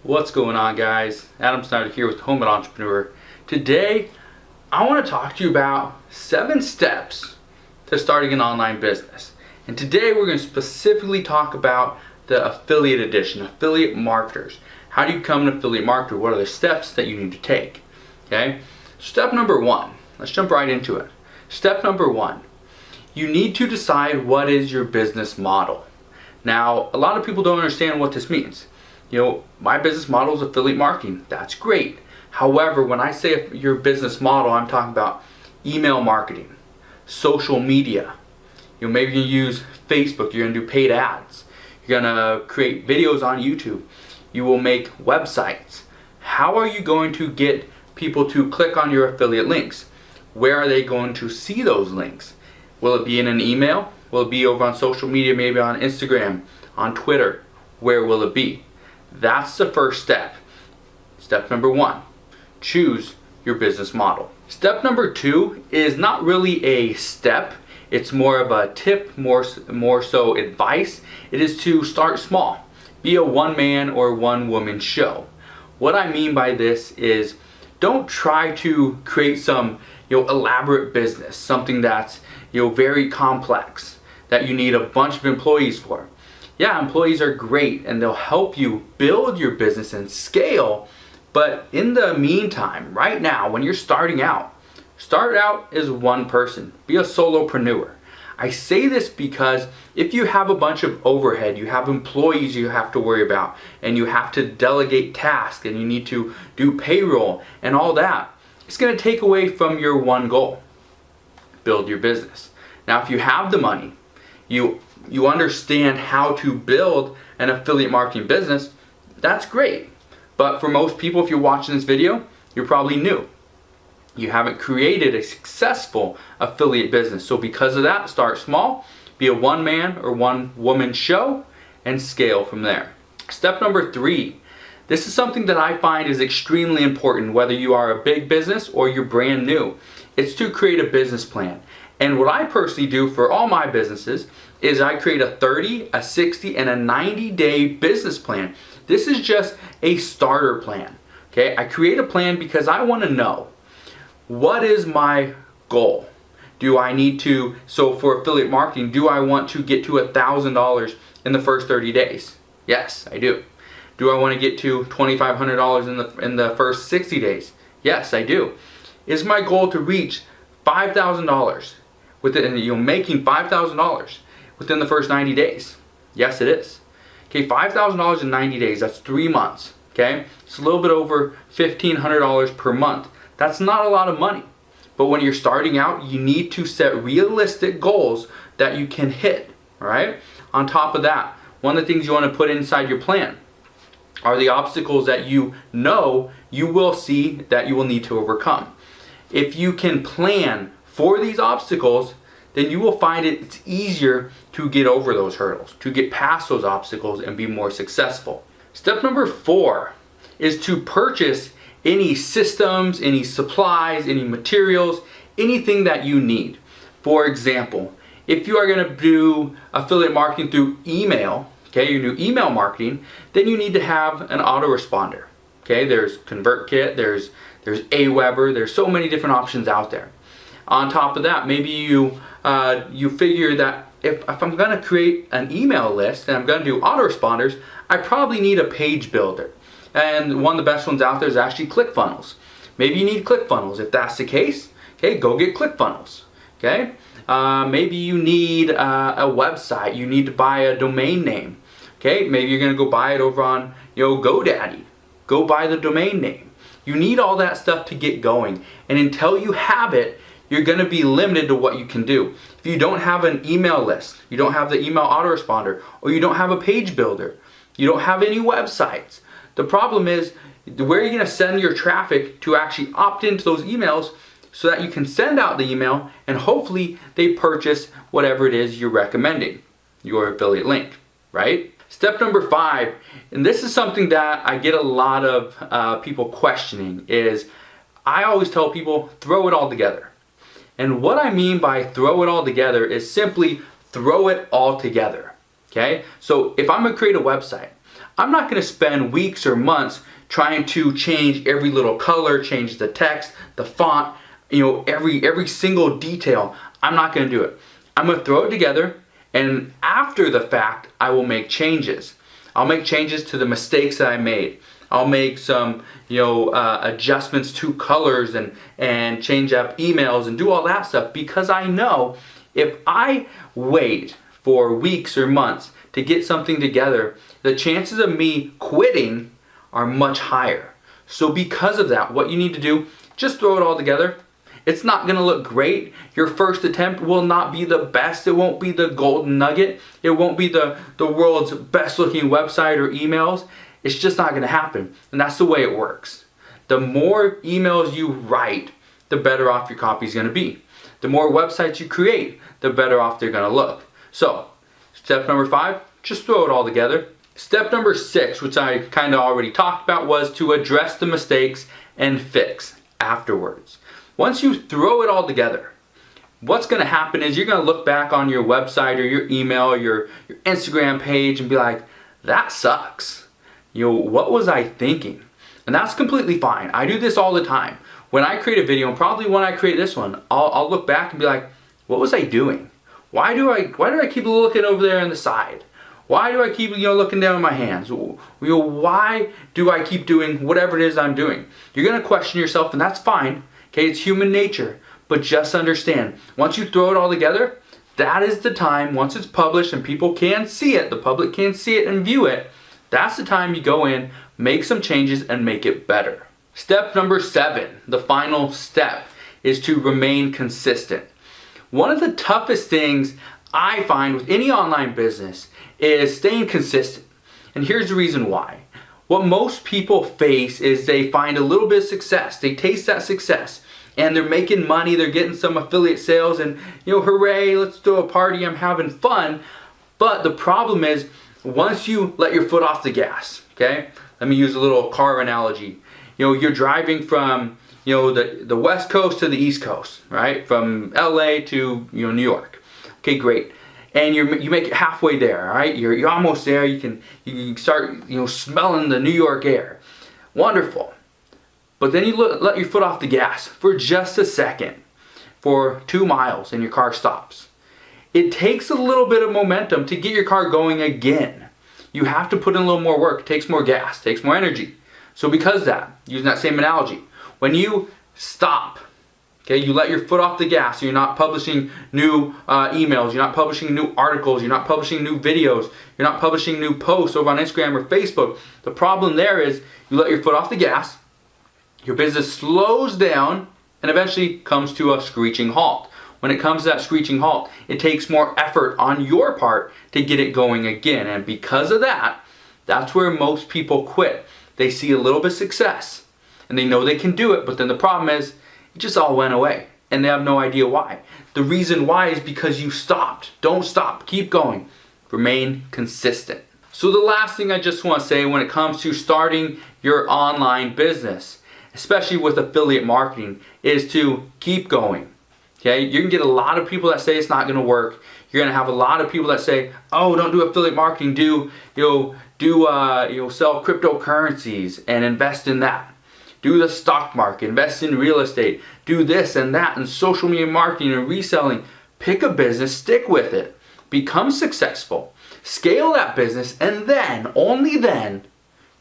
What's going on, guys? Adam Snyder here with Home and Entrepreneur. Today I want to talk to you about 7 steps to starting an online business. And today we're going to specifically talk about the affiliate edition, affiliate marketers. How do you become an affiliate marketer? What are the steps that you need to take? Okay? Step number 1. Let's jump right into it. Step number 1. You need to decide what is your business model. Now, a lot of people don't understand what this means. My business model is affiliate marketing. That's great. However, when I say your business model, I'm talking about email marketing, social media. Maybe you use Facebook. You're going to do paid ads. You're going to create videos on YouTube. You will make websites. How are you going to get people to click on your affiliate links? Where are they going to see those links? Will it be in an email? Will it be over on social media, maybe on Instagram, on Twitter? Where will it be? That's the first step. Step number 1, choose your business model. Step number 2 is not really a step. It's more of a tip, more so advice. It is to start small. Be a one-man or one-woman show. What I mean by this is don't try to create some elaborate business, something that's very complex, that you need a bunch of employees for. Yeah, employees are great and they'll help you build your business and scale, but in the meantime, right now, when you're starting out, start out as one person. Be a solopreneur. I say this because if you have a bunch of overhead, you have employees you have to worry about, and you have to delegate tasks, and you need to do payroll and all that, it's going to take away from your one goal: build your business. Now, if you have the money, you understand how to build an affiliate marketing business, that's great. But for most people, if you're watching this video, you're probably new. You haven't created a successful affiliate business. So because of that, start small, be a one-man or one-woman show, and scale from there. Step number 3. This is something that I find is extremely important, whether you are a big business or you're brand new. It's to create a business plan. And what I personally do for all my businesses is I create a 30, a 60, and a 90-day business plan. This is just a starter plan. Okay, I create a plan because I want to know, what is my goal? Do I need to, so for affiliate marketing, do I want to get to $1,000 in the first 30 days? Yes, I do. Do I want to get to $2,500 in the first 60 days? Yes, I do. Is my goal to reach $5,000 making $5,000 within the first 90 days? Yes, it is. Okay, $5,000 in 90 days, that's 3 months. Okay, it's a little bit over $1,500 per month. That's not a lot of money. But when you're starting out, you need to set realistic goals that you can hit. All right. On top of that, one of the things you want to put inside your plan are the obstacles that you know you will see that you will need to overcome. If you can plan for these obstacles, then you will find it's easier to get over those hurdles, to get past those obstacles and be more successful. Step number 4 is to purchase any systems, any supplies, any materials, anything that you need. For example, if you are going to do affiliate marketing through email, okay, you do email marketing, then you need to have an autoresponder. Okay, there's ConvertKit, there's Aweber, there's so many different options out there. On top of that, maybe you figure that if I'm going to create an email list and I'm going to do autoresponders, I probably need a page builder. And one of the best ones out there is actually ClickFunnels. Maybe you need ClickFunnels. If that's the case, okay, go get ClickFunnels. Okay, maybe you need a website. You need to buy a domain name. Okay, maybe you're going to go buy it over on GoDaddy. Go buy the domain name. You need all that stuff to get going. And until you have it, you're going to be limited to what you can do. If you don't have an email list, you don't have the email autoresponder, or you don't have a page builder, you don't have any websites, the problem is, where are you going to send your traffic to actually opt into those emails so that you can send out the email and hopefully they purchase whatever it is you're recommending, your affiliate link, right? Step number 5, and this is something that I get a lot of people questioning, is I always tell people, throw it all together. And what I mean by throw it all together is simply throw it all together. Okay? So if I'm going to create a website, I'm not going to spend weeks or months trying to change every little color, change the text, the font, every single detail. I'm not going to do it. I'm going to throw it together, and after the fact, I will make changes. I'll make changes to the mistakes that I made. I'll make some, adjustments to colors and change up emails and do all that stuff, because I know if I wait for weeks or months to get something together, the chances of me quitting are much higher. So because of that, what you need to do, just throw it all together. It's not going to look great. Your first attempt will not be the best. It won't be the golden nugget. It won't be the world's best looking website or emails. It's just not going to happen. And that's the way it works. The more emails you write, the better off your copy is going to be. The more websites you create, the better off they're going to look. So, step number 5, just throw it all together. Step number 6, which I kind of already talked about, was to address the mistakes and fix afterwards. Once you throw it all together, what's going to happen is you're going to look back on your website or your email or your Instagram page and be like, that sucks. What was I thinking? And that's completely fine. I do this all the time. When I create a video, and probably when I create this one, I'll look back and be like, what was I doing? Why do I keep looking over there on the side? Why do I keep looking down at my hands? Why do I keep doing whatever it is I'm doing? You're going to question yourself, and that's fine. Okay, it's human nature. But just understand, once you throw it all together, that is the time, once it's published and people can see it, the public can see it and view it, that's the time you go in, make some changes, and make it better. Step number 7, the final step, is to remain consistent. One of the toughest things I find with any online business is staying consistent. And here's the reason why. What most people face is they find a little bit of success. They taste that success and they're making money. They're getting some affiliate sales and, hooray, let's throw a party. I'm having fun. But the problem is once you let your foot off the gas, okay? Let me use a little car analogy. You're driving from, the West Coast to the East Coast, right? From LA to, New York. Okay, great. And you make it halfway there, all right? You're almost there. You can start smelling the New York air. Wonderful. But then you let your foot off the gas for just a second, for 2 miles, and your car stops. It takes a little bit of momentum to get your car going again. You have to put in a little more work. It takes more gas, takes more energy. So because of that, using that same analogy, when you stop, okay, you let your foot off the gas. You're not publishing new emails. You're not publishing new articles. You're not publishing new videos. You're not publishing new posts over on Instagram or Facebook. The problem there is you let your foot off the gas. Your business slows down and eventually comes to a screeching halt. When it comes to that screeching halt, it takes more effort on your part to get it going again. And because of that, that's where most people quit. They see a little bit of success and they know they can do it, but then the problem is it just all went away and they have no idea why. The reason why is because you stopped. Don't stop. Keep going. Remain consistent. So the last thing I just want to say when it comes to starting your online business, especially with affiliate marketing, is to keep going. Okay? You can get a lot of people that say it's not going to work. You're going to have a lot of people that say, "Oh, don't do affiliate marketing. Sell cryptocurrencies and invest in that. Do the stock market, invest in real estate, do this and that, and social media marketing and reselling." Pick a business, stick with it, become successful, scale that business, and then, only then,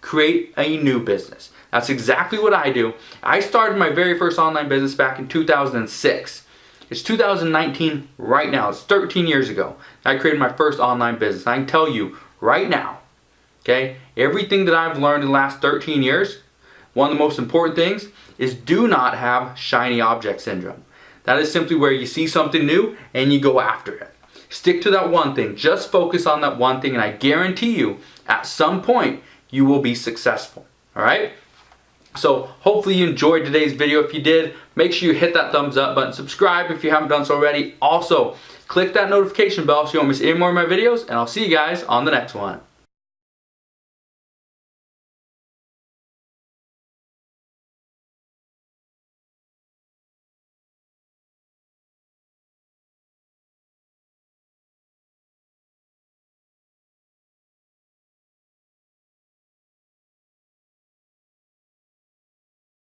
create a new business. That's exactly what I do. I started my very first online business back in 2006. It's 2019 right now. It's 13 years ago. I created my first online business. I can tell you right now, okay, everything that I've learned in the last 13 years, one of the most important things is do not have shiny object syndrome. That is simply where you see something new and you go after it. Stick to that one thing. Just focus on that one thing, and I guarantee you, at some point, you will be successful. All right? So hopefully you enjoyed today's video. If you did, make sure you hit that thumbs up button. Subscribe if you haven't done so already. Also, click that notification bell so you don't miss any more of my videos, and I'll see you guys on the next one.